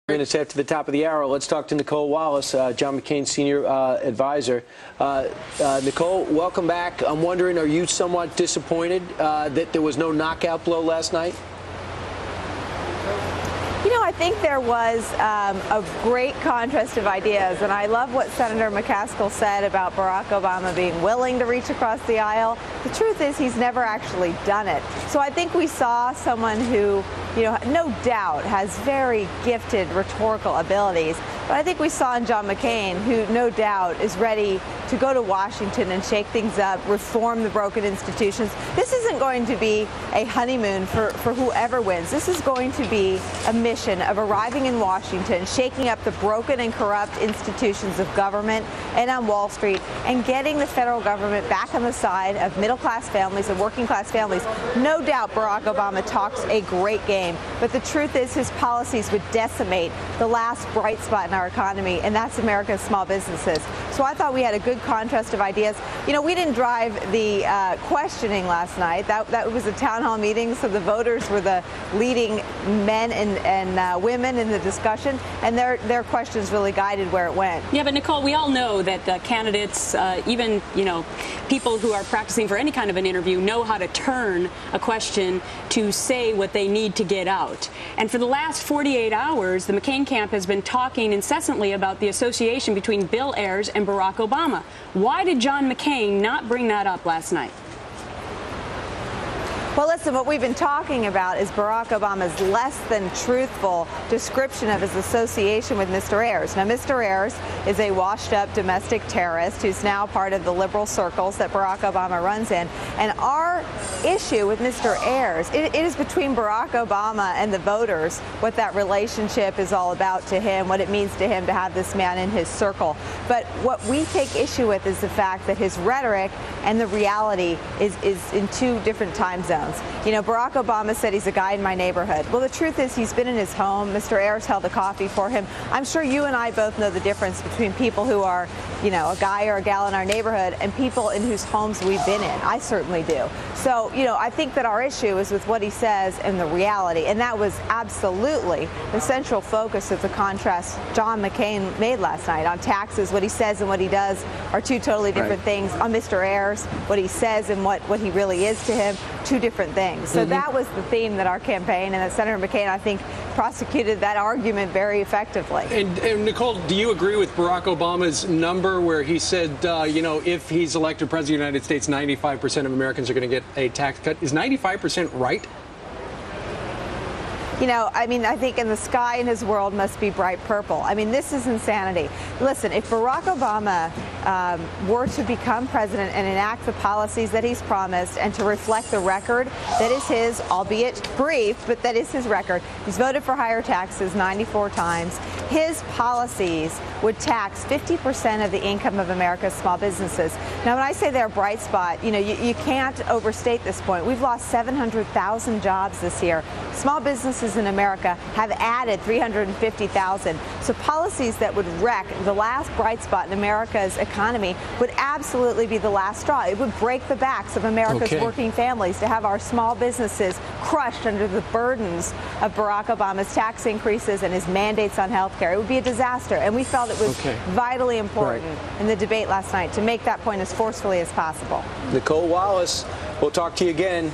Minutes after the top of the hour, let's talk to NICHOLLE WALLACE, John McCain's senior advisor. NICHOLLE, welcome back. I'm wondering, are you somewhat disappointed that there was no knockout blow last night? You know, I think there was a great contrast of ideas, and I love what Senator McCaskill said about Barack Obama being willing to reach across the aisle. The truth is he's never actually done it. So I think we saw someone who, you know, no doubt has very gifted rhetorical abilities, but I think we saw in John McCain, who no doubt is ready to go to Washington and shake things up, reform the broken institutions. This isn't going to be a honeymoon for whoever wins. This is going to be a mission of arriving in Washington, shaking up the broken and corrupt institutions of government and on Wall Street, and getting the federal government back on the side of middle-class families and working-class families. No doubt Barack Obama talks a great game, but the truth is his policies would decimate the last bright spot in our economy, and that's America's small businesses. So I thought we had a good contrast of ideas. You know, we didn't drive the questioning last night. That was a town hall meeting, so the voters were the leading men and women in the discussion, and their questions really guided where it went. Yeah, but NICHOLLE, we all know that candidates, even, you know, people who are practicing for any kind of an interview know how to turn a question to say what they need to get out. And for the last 48 hours, the McCain camp has been talking incessantly about the association between Bill Ayers and Barack Obama. Why did John McCain not bring that up last night? Well, listen, what we've been talking about is Barack Obama's less than truthful description of his association with Mr. Ayers. Now, Mr. Ayers is a washed-up domestic terrorist who's now part of the liberal circles that Barack Obama runs in. And our issue with Mr. Ayers, it is between Barack Obama and the voters, what that relationship is all about to him, what it means to him to have this man in his circle. But what we take issue with is the fact that his rhetoric and the reality is in two different time zones. You know, Barack Obama said he's a guy in my neighborhood. Well, the truth is he's been in his home. Mr. Ayers held a coffee for him. I'm sure you and I both know the difference between people who are, you know, a guy or a gal in our neighborhood and people in whose homes we've been in. I certainly do. So, you know, I think that our issue is with what he says and the reality. And that was absolutely the central focus of the contrast John McCain made last night. On taxes, what he says and what he does are two totally different things. On Mr. Ayers, what he says and what he really is to him, two different things. So that was the theme that our campaign and that Senator McCain, I think, prosecuted that argument very effectively. And NICHOLLE, do you agree with Barack Obama's number where he said, you know, if he's elected president of the United States, 95% of Americans are going to get a tax cut? Is 95% right? You know, I mean, I think in the sky in his world must be bright purple. I mean, this is insanity. Listen, if Barack Obama were to become president and enact the policies that he's promised and to reflect the record that is his, albeit brief, but that is his record. He's voted for higher taxes 94 times. His policies would tax 50% of the income of America's small businesses. Now, when I say they're a bright spot, you know, you can't overstate this point. We've lost 700,000 jobs this year. Small businesses in America have added 350,000. So policies that would wreck the last bright spot in America's economy would absolutely be the last straw. It would break the backs of America's working families to have our small businesses crushed under the burdens of Barack Obama's tax increases and his mandates on health care. It would be a disaster. And we felt it was vitally important in the debate last night to make that point as forcefully as possible. NICHOLLE WALLACE, we'll talk to you again.